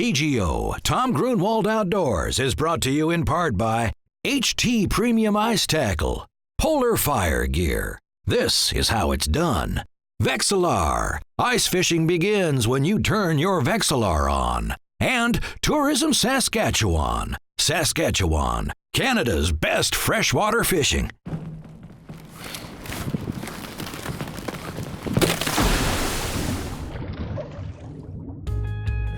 TGO, Tom Gruenwald Outdoors, is brought to you in part by HT Premium Ice Tackle, Polar Fire Gear. This is how it's done. Vexilar, ice fishing begins when you turn your Vexilar on. And Tourism Saskatchewan, Saskatchewan, Canada's best freshwater fishing.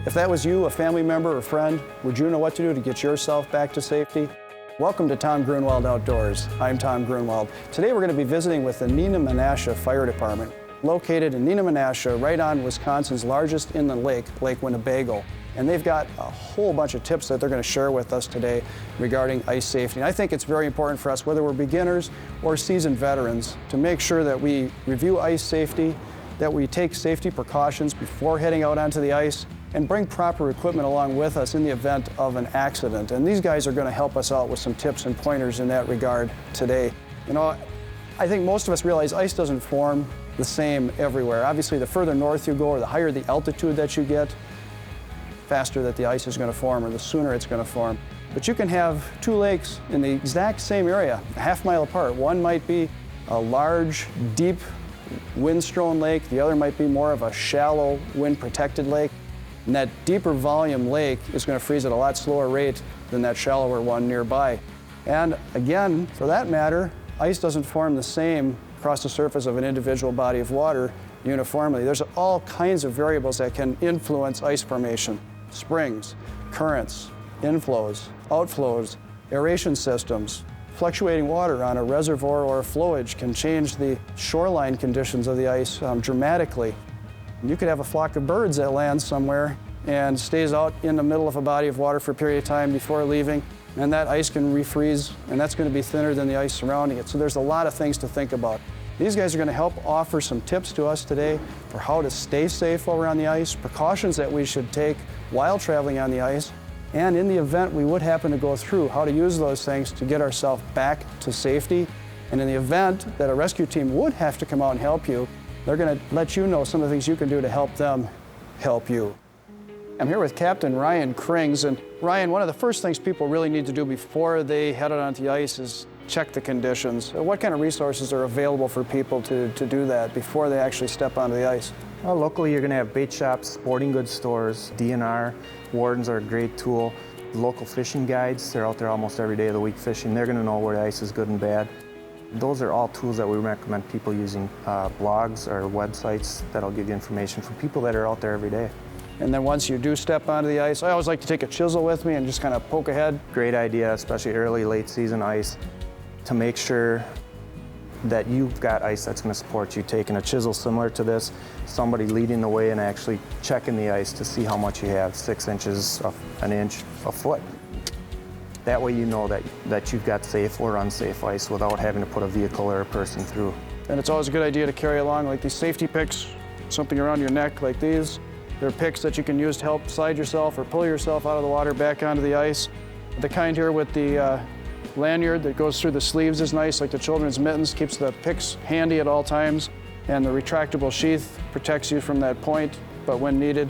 If that was you, a family member or friend, would you know what to do to get yourself back to safety? Welcome to Tom Gruenwald Outdoors. I'm Tom Gruenwald. Today we're going to be visiting with the Neenah-Menasha Fire Department, located in Neenah-Menasha, right on Wisconsin's largest inland lake, Lake Winnebago. And they've got a whole bunch of tips that they're going to share with us today regarding ice safety. And I think it's very important for us, whether we're beginners or seasoned veterans, to make sure that we review ice safety, that we take safety precautions before heading out onto the ice, and bring proper equipment along with us in the event of an accident. And these guys are going to help us out with some tips and pointers in that regard today. You know, I think most of us realize ice doesn't form the same everywhere. Obviously, the further north you go or the higher the altitude that you get, faster that the ice is going to form or the sooner it's going to form. But you can have two lakes in the exact same area, a half-mile apart. One might be a large, deep, wind-strewn lake. The other might be more of a shallow, wind-protected lake. And that deeper volume lake is going to freeze at a lot slower rate than that shallower one nearby. And again, for that matter, ice doesn't form the same across the surface of an individual body of water uniformly. There's all kinds of variables that can influence ice formation. Springs, currents, inflows, outflows, aeration systems. Fluctuating water on a reservoir or a flowage can change the shoreline conditions of the ice dramatically. You could have a flock of birds that lands somewhere and stays out in the middle of a body of water for a period of time before leaving, and that ice can refreeze, and that's going to be thinner than the ice surrounding it. So there's a lot of things to think about. These guys are going to help offer some tips to us today for how to stay safe while we're on the ice, precautions that we should take while traveling on the ice, and in the event we would happen to go through, how to use those things to get ourselves back to safety. And in the event that a rescue team would have to come out and help you, they're going to let you know some of the things you can do to help them help you. I'm here with Captain Ryan Krings, and Ryan, one of the first things people really need to do before they head out onto the ice is check the conditions. What kind of resources are available for people to do that before they actually step onto the ice? Well, locally you're going to have bait shops, sporting goods stores, DNR, wardens are a great tool. Local fishing guides, they're out there almost every day of the week fishing. They're going to know where the ice is good and bad. Those are all tools that we recommend people using, blogs or websites that'll give you information from people that are out there every day. And then once you do step onto the ice, I always like to take a chisel with me and just kind of poke ahead. Great idea, especially early, late season ice, to make sure that you've got ice that's going to support you. Taking a chisel similar to this, somebody leading the way and actually checking the ice to see how much you have, 6 inches, an inch, a foot. That way you know that you've got safe or unsafe ice without having to put a vehicle or a person through. And it's always a good idea to carry along like these safety picks, something around your neck like these. They're picks that you can use to help slide yourself or pull yourself out of the water back onto the ice. The kind here with the lanyard that goes through the sleeves is nice, like the children's mittens, keeps the picks handy at all times. And the retractable sheath protects you from that point, but when needed,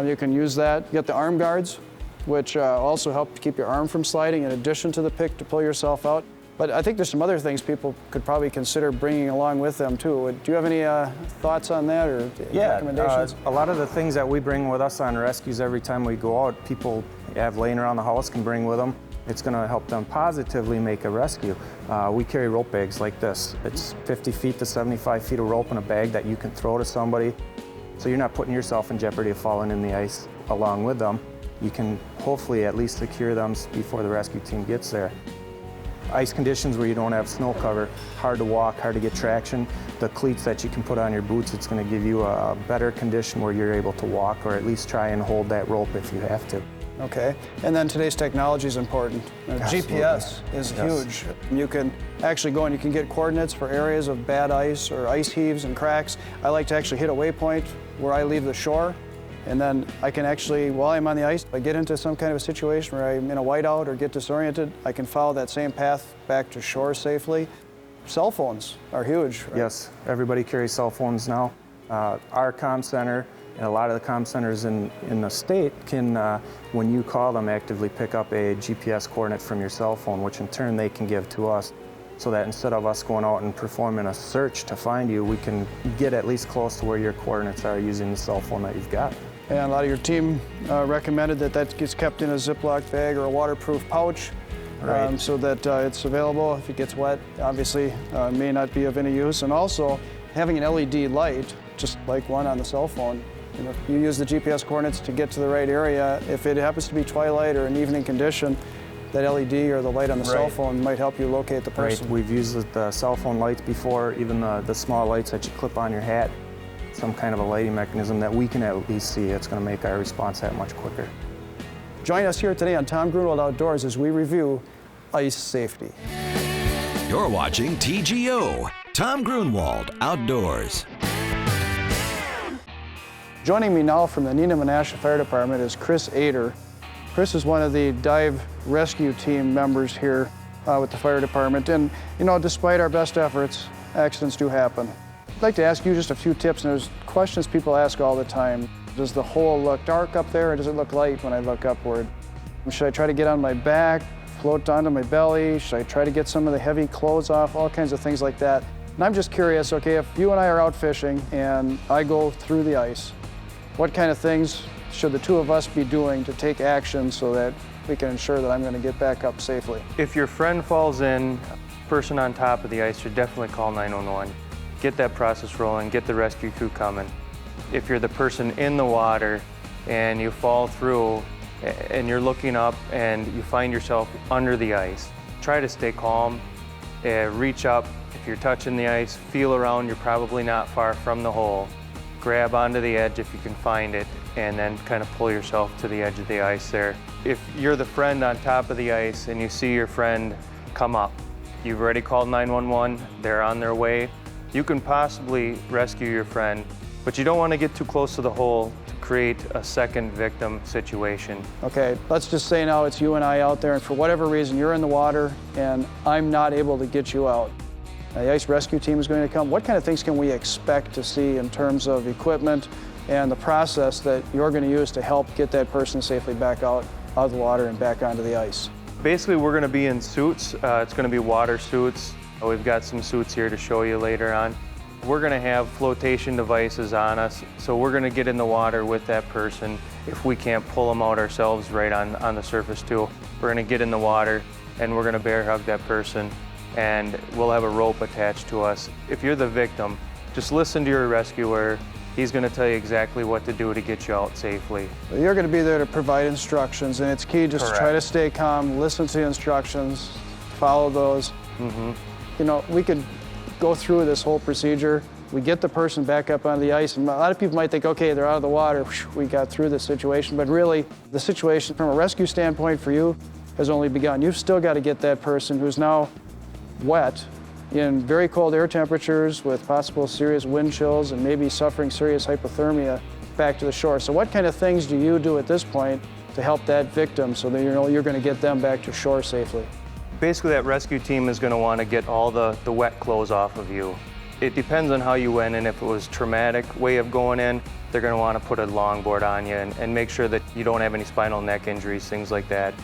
you can use that. You got the arm guards, which also help to keep your arm from sliding in addition to the pick to pull yourself out. But I think there's some other things people could probably consider bringing along with them too. Do you have any thoughts on that or recommendations? A lot of the things that we bring with us on rescues every time we go out, people have laying around the house can bring with them. It's going to help them positively make a rescue. We carry rope bags like this. It's 50 feet to 75 feet of rope in a bag that you can throw to somebody, so you're not putting yourself in jeopardy of falling in the ice along with them. You can hopefully at least secure them before the rescue team gets there. Ice conditions where you don't have snow cover, hard to walk, hard to get traction. The cleats that you can put on your boots, it's going to give you a better condition where you're able to walk or at least try and hold that rope if you have to. Okay, and then today's technology is important. GPS is huge. You can actually go and you can get coordinates for areas of bad ice or ice heaves and cracks. I like to actually hit a waypoint where I leave the shore, and then I can actually, while I'm on the ice, if I get into some kind of a situation where I'm in a whiteout or get disoriented, I can follow that same path back to shore safely. Cell phones are huge, right? Yes, everybody carries cell phones now. Our comm center And a lot of the comm centers in the state can, when you call them, actively pick up a GPS coordinate from your cell phone, which in turn they can give to us, so that instead of us going out and performing a search to find you, we can get at least close to where your coordinates are using the cell phone that you've got. And a lot of your team recommended that that gets kept in a Ziploc bag or a waterproof pouch, Right. so that it's available if it gets wet. Obviously, may not be of any use. And also, having an LED light, just like one on the cell phone, you know, you use the GPS coordinates to get to the right area. If it happens to be twilight or an evening condition, that LED or the light on the cell Right. phone might help you locate the person. Right. We've used the cell phone lights before, even the small lights that you clip on your hat, some kind of a lighting mechanism that we can at least see. It's going to make our response that much quicker. Join us here today on Tom Gruenwald Outdoors as we review ice safety. You're watching TGO, Tom Gruenwald Outdoors. Joining me now from the Neenah Menasha Fire Department is Chris Ader. Chris is one of the dive rescue team members here with the fire department. And, you know, despite our best efforts, accidents do happen. I'd like to ask you just a few tips, and there's questions people ask all the time. Does the hole look dark up there, or does it look light when I look upward? Should I try to get on my back, float onto my belly? Should I try to get some of the heavy clothes off? All kinds of things like that. And I'm just curious, okay, if you and I are out fishing and I go through the ice, what kind of things should the two of us be doing to take action so that we can ensure that I'm going to get back up safely? If your friend falls in, person on top of the ice should definitely call 911. Get that process rolling, get the rescue crew coming. If you're the person in the water and you fall through and you're looking up and you find yourself under the ice, try to stay calm, reach up. If you're touching the ice, feel around, you're probably not far from the hole. Grab onto the edge if you can find it, and then kind of pull yourself to the edge of the ice there. If you're the friend on top of the ice and you see your friend come up, you've already called 911, they're on their way. You can possibly rescue your friend, but you don't want to get too close to the hole to create a second victim situation. Okay, let's just say now it's you and I out there, and for whatever reason you're in the water and I'm not able to get you out. The ice rescue team is going to come. What kind of things can we expect to see in terms of equipment and the process that you're going to use to help get that person safely back out of the water and back onto the ice? Basically, we're going to be in suits. It's going to be water suits. We've got some suits here to show you later on. We're going to have flotation devices on us, so we're going to get in the water with that person. If we can't pull them out ourselves right on the surface too, we're going to get in the water and we're going to bear hug that person, and we'll have a rope attached to us. If you're the victim, just listen to your rescuer. He's going to tell you exactly what to do to get you out safely. You're going to be there to provide instructions, and it's key just to try to stay calm, listen to the instructions, follow those. You know, we could go through this whole procedure. We get the person back up on the ice, and a lot of people might think, okay, they're out of the water, we got through this situation, but really, the situation from a rescue standpoint for you has only begun. You've still got to get that person who's now wet in very cold air temperatures with possible serious wind chills and maybe suffering serious hypothermia back to the shore. So what kind of things do you do at this point to help that victim so that you know you're going to get them back to shore safely? Basically, that rescue team is going to want to get all the wet clothes off of you. It depends on how you went in. If it was a traumatic way of going in, they're going to want to put a longboard on you and make sure that you don't have any spinal neck injuries, things like that.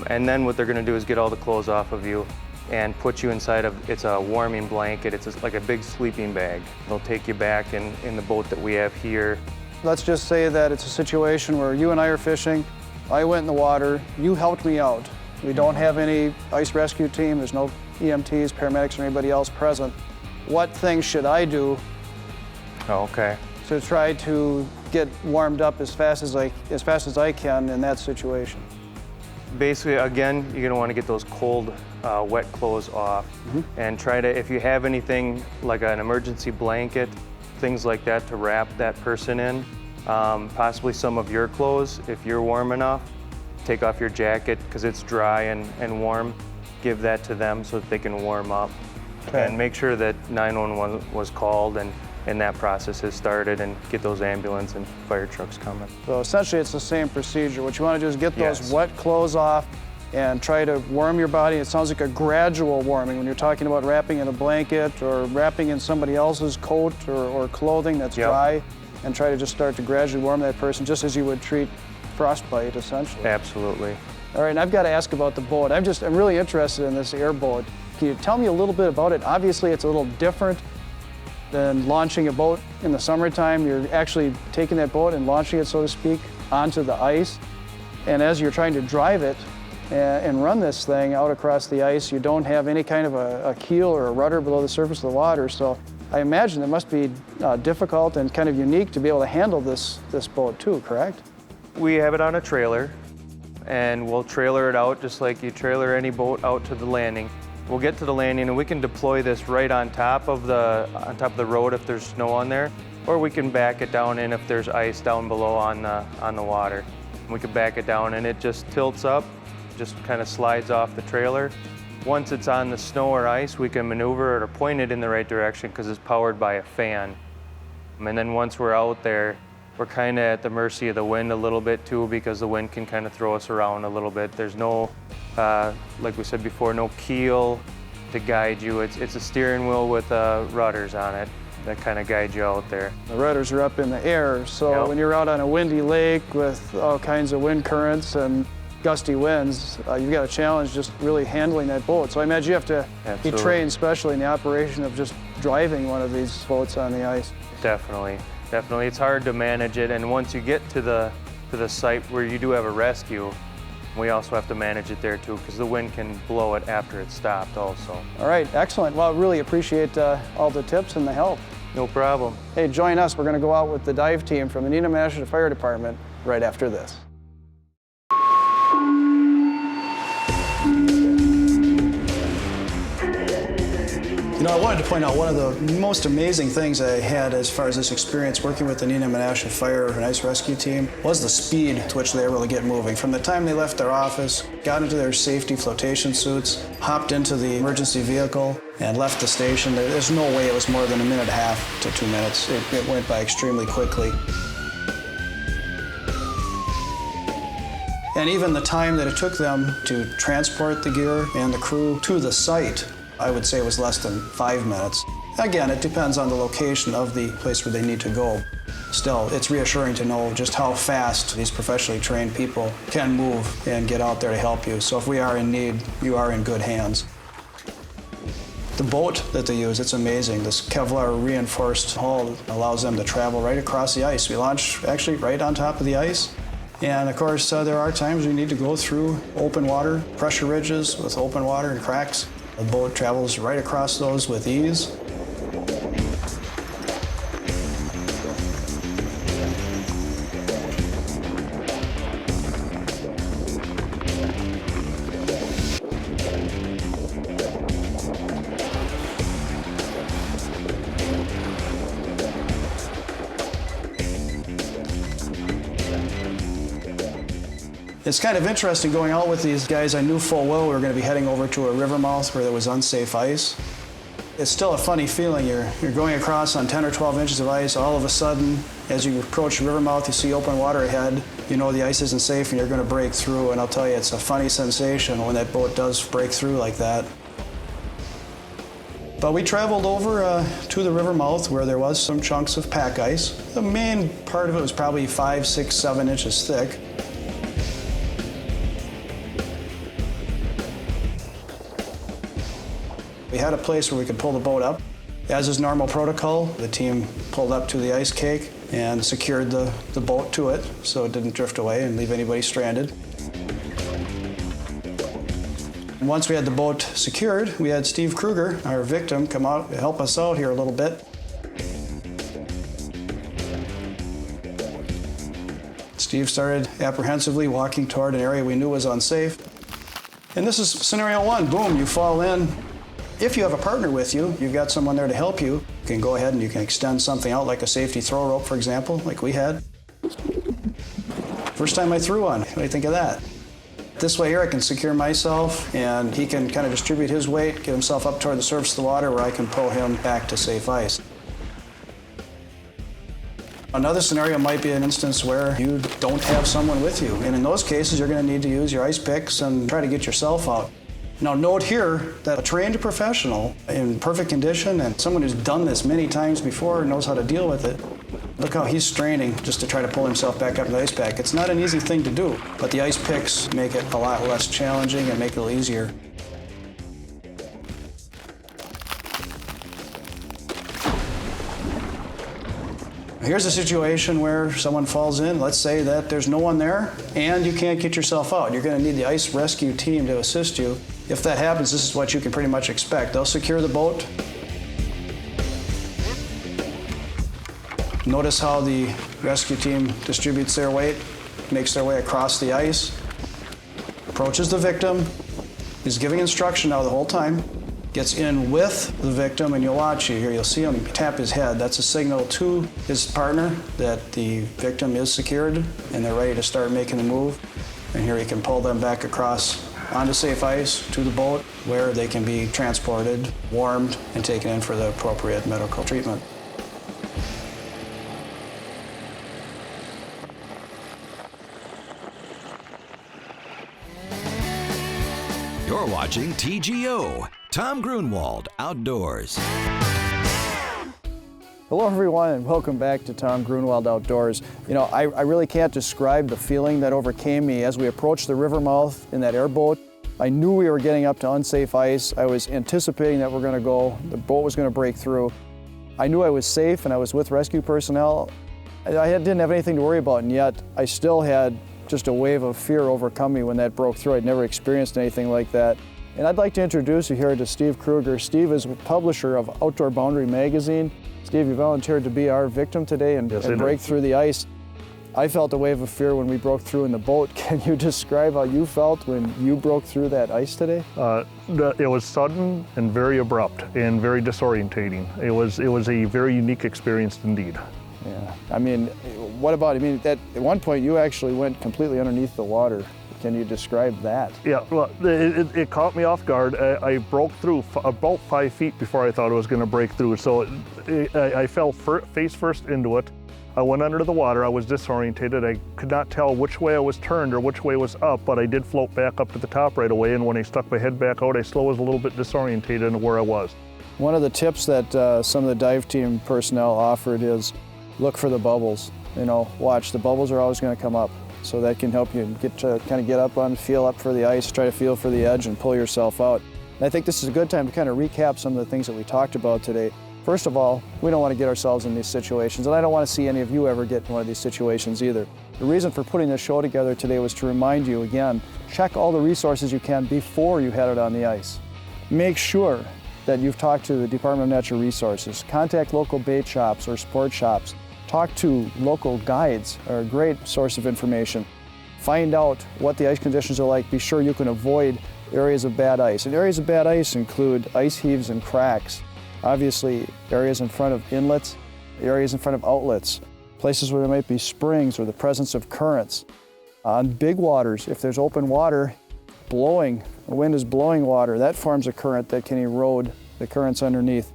And then what they're going to do is get all the clothes off of you and put you inside of, it's a warming blanket, it's like a big sleeping bag. They'll take you back in the boat that we have here. Let's just say that it's a situation where you and I are fishing, I went in the water, you helped me out. We don't have any ice rescue team, there's no EMTs, paramedics, or anybody else present. What things should I do to try to get warmed up as fast as I can in that situation? Basically, again, you're going to want to get those cold, wet clothes off and try to, if you have anything like an emergency blanket, things like that to wrap that person in, possibly some of your clothes if you're warm enough. Take off your jacket because it's dry and warm. Give that to them so that they can warm up. And make sure that 911 was called and that process has started, and get those ambulance and fire trucks coming. So essentially it's the same procedure. What you want to do is get those wet clothes off and try to warm your body. It sounds like a gradual warming when you're talking about wrapping in a blanket or wrapping in somebody else's coat or clothing that's dry. and try to just start to gradually warm that person just as you would treat frostbite, essentially. Absolutely. All right, and I've got to ask about the boat. I'm really interested in this airboat. Can you tell me a little bit about it? Obviously, it's a little different than launching a boat in the summertime. You're actually taking that boat and launching it, so to speak, onto the ice. And as you're trying to drive it and run this thing out across the ice, you don't have any kind of a keel or a rudder below the surface of the water. So I imagine it must be difficult and kind of unique to be able to handle this boat too, correct? We have it on a trailer, and we'll trailer it out just like you trailer any boat out to the landing. We'll get to the landing and we can deploy this right on top of the road if there's snow on there, or we can back it down in if there's ice down below on the water. We can back it down and it just tilts up, just kind of slides off the trailer. Once it's on the snow or ice, we can maneuver it or point it in the right direction because it's powered by a fan. And then once we're out there, we're kind of at the mercy of the wind a little bit too, because the wind can kind of throw us around a little bit. There's no, like we said before, no keel to guide you. It's a steering wheel with rudders on it that kind of guide you out there. The rudders are up in the air, so Yep. when you're out on a windy lake with all kinds of wind currents and gusty winds, you've got a challenge just really handling that boat. So I imagine you have to be Absolutely. trained especially in the operation of just driving one of these boats on the ice. Definitely. It's hard to manage it, and once you get to the site where you do have a rescue, we also have to manage it there too, because the wind can blow it after it's stopped also. All right, excellent. Well, I really appreciate all the tips and the help. No problem. Hey, join us. We're going to go out with the dive team from the Neenah Fire Department right after this. You know, I wanted to point out one of the most amazing things I had as far as this experience working with the Neenah Fire and Ice Rescue Team was the speed to which they were able to get moving. From the time they left their office, got into their safety flotation suits, hopped into the emergency vehicle, and left the station. There's no way it was more than a minute and a half to 2 minutes. It went by extremely quickly. And even the time that it took them to transport the gear and the crew to the site, I would say it was less than 5 minutes. Again, it depends on the location of the place where they need to go. Still, it's reassuring to know just how fast these professionally trained people can move and get out there to help you. So if we are in need, you are in good hands. The boat that they use, it's amazing. This Kevlar reinforced hull allows them to travel right across the ice. We launch actually right on top of the ice. And of course, there are times we need to go through open water, pressure ridges with open water and cracks. The boat travels right across those with ease. It's kind of interesting going out with these guys. I knew full well we were going to be heading over to a river mouth where there was unsafe ice. It's still a funny feeling. You're going across on 10 or 12 inches of ice. All of a sudden, as you approach the river mouth, you see open water ahead. You know the ice isn't safe and you're going to break through. And I'll tell you, it's a funny sensation when that boat does break through like that. But we traveled over to the river mouth where there was some chunks of pack ice. The main part of it was probably 5, 6, 7 inches thick. We had a place where we could pull the boat up. As is normal protocol, the team pulled up to the ice cake and secured the boat to it so it didn't drift away and leave anybody stranded. And once we had the boat secured, we had Steve Kruger, our victim, come out and help us out here a little bit. Steve started apprehensively walking toward an area we knew was unsafe. And this is scenario one. Boom, you fall in. If you have a partner with you, you've got someone there to help you, you can go ahead and you can extend something out like a safety throw rope, for example, like we had. First time I threw one, what do you think of that? This way here I can secure myself and he can kind of distribute his weight, get himself up toward the surface of the water where I can pull him back to safe ice. Another scenario might be an instance where you don't have someone with you. And in those cases, you're going to need to use your ice picks and try to get yourself out. Now note here that a trained professional in perfect condition and someone who's done this many times before and knows how to deal with it Look how he's straining just to try to pull himself back up to the ice pack. It's not an easy thing to do, but the ice picks make it a lot less challenging and make it a little easier. Here's a situation where someone falls in. Let's say that there's no one there and you can't get yourself out. You're going to need the ice rescue team to assist you. If that happens, this is what you can pretty much expect. They'll secure the boat. Notice how the rescue team distributes their weight, makes their way across the ice, approaches the victim, is giving instruction now the whole time, gets in with the victim, and you'll watch here, you'll see him tap his head. That's a signal to his partner that the victim is secured and they're ready to start making the move. And here he can pull them back across onto safe ice to the boat where they can be transported, warmed, and taken in for the appropriate medical treatment. You're watching TGO, Tom Gruenwald Outdoors. Hello everyone and welcome back to Tom Gruenwald Outdoors. You know, I really can't describe the feeling that overcame me as we approached the river mouth in that airboat. I knew we were getting up to unsafe ice. I was anticipating that the boat was going to break through. I knew I was safe and I was with rescue personnel. I didn't have anything to worry about, and yet I still had just a wave of fear overcome me when that broke through. I'd never experienced anything like that. And I'd like to introduce you here to Steve Kruger. Steve is publisher of Outdoor Boundary magazine. Steve, you volunteered to be our victim today and break through the ice. I felt a wave of fear when we broke through in the boat. Can you describe how you felt when you broke through that ice today? It was sudden and very abrupt and very disorientating. It was a very unique experience indeed. Yeah, I mean, what about, at one point you actually went completely underneath the water. Can you describe that? Yeah, well, it caught me off guard. I broke through about 5 feet before I thought it was going to break through. So I fell face first into it. I went under the water. I was disorientated. I could not tell which way I was turned or which way was up, but I did float back up to the top right away. And when I stuck my head back out, I still was a little bit disorientated in where I was. One of the tips that some of the dive team personnel offered is look for the bubbles. You know, watch, the bubbles are always going to come up. So that can help you get up on, feel up for the ice, try to feel for the edge and pull yourself out. And I think this is a good time to kind of recap some of the things that we talked about today. First of all, we don't want to get ourselves in these situations, and I don't want to see any of you ever get in one of these situations either. The reason for putting this show together today was to remind you, again, check all the resources you can before you head out on the ice. Make sure that you've talked to the Department of Natural Resources. Contact local bait shops or sport shops. Talk to local guides, are a great source of information. Find out what the ice conditions are like. Be sure you can avoid areas of bad ice. And areas of bad ice include ice heaves and cracks. Obviously, areas in front of inlets, areas in front of outlets, places where there might be springs or the presence of currents. On big waters, if there's open water blowing, the wind is blowing water, that forms a current that can erode the currents underneath.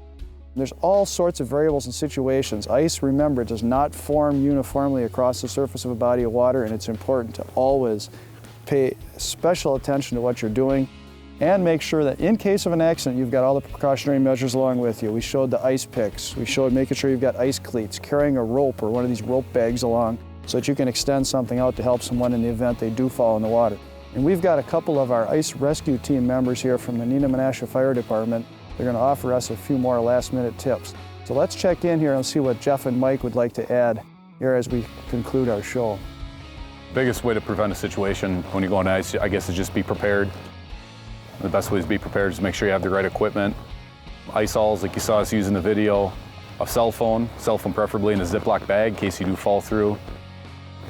There's all sorts of variables and situations. Ice, remember, does not form uniformly across the surface of a body of water, and it's important to always pay special attention to what you're doing and make sure that in case of an accident, you've got all the precautionary measures along with you. We showed the ice picks. We showed making sure you've got ice cleats, carrying a rope or one of these rope bags along so that you can extend something out to help someone in the event they do fall in the water. And we've got a couple of our ice rescue team members here from the Neenah Menasha Fire Department. They're going to offer us a few more last-minute tips. So let's check in here and see what Jeff and Mike would like to add here as we conclude our show. Biggest way to prevent a situation when you go on ice, I guess, is just be prepared. The best way to be prepared is make sure you have the right equipment. Ice alls, like you saw us use in the video, a cell phone preferably in a Ziploc bag in case you do fall through.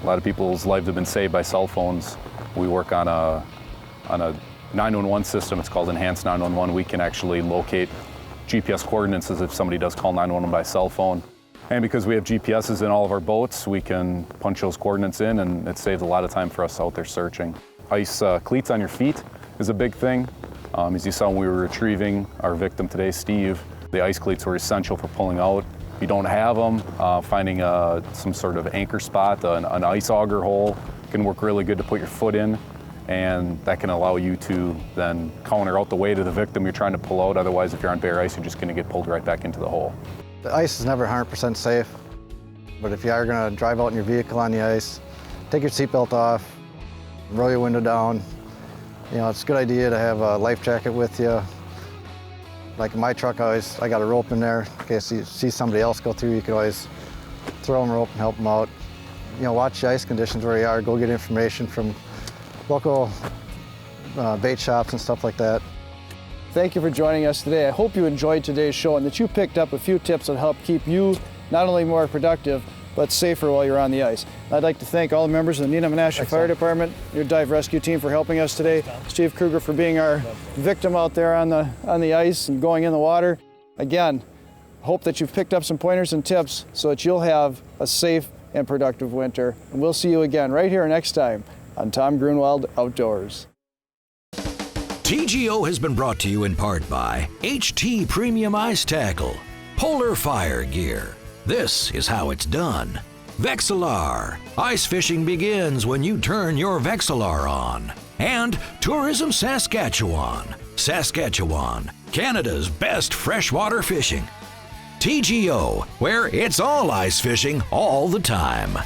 A lot of people's lives have been saved by cell phones. We work on a 911 system. It's called Enhanced 911. We can actually locate GPS coordinates as if somebody does call 911 by cell phone. And because we have GPSs in all of our boats, we can punch those coordinates in, and it saves a lot of time for us out there searching. Ice cleats on your feet is a big thing. As you saw when we were retrieving our victim today, Steve, the ice cleats were essential for pulling out. If you don't have them, finding some sort of anchor spot, an ice auger hole can work really good to put your foot in. And that can allow you to then counter out the weight of the victim you're trying to pull out. Otherwise, if you're on bare ice, you're just going to get pulled right back into the hole. The ice is never 100% safe. But if you are going to drive out in your vehicle on the ice, take your seatbelt off, roll your window down. You know, it's a good idea to have a life jacket with you. Like in my truck, I got a rope in there. In case you see somebody else go through, you can always throw them a rope and help them out. You know, watch the ice conditions where you are. Go get information from local bait shops and stuff like that. Thank you for joining us today. I hope you enjoyed today's show and that you picked up a few tips that help keep you not only more productive, but safer while you're on the ice. I'd like to thank all the members of the Neenah Menasha Fire Department, your dive rescue team for helping us today, Steve Kruger for being our victim out there on the ice and going in the water. Again, hope that you've picked up some pointers and tips so that you'll have a safe and productive winter. And we'll see you again right here next time on Tom Gruenwald Outdoors. TGO has been brought to you in part by HT Premium Ice Tackle, Polar Fire Gear. This is how it's done. Vexilar. Ice fishing begins when you turn your Vexilar on. And Tourism Saskatchewan. Saskatchewan, Canada's best freshwater fishing. TGO, where it's all ice fishing all the time.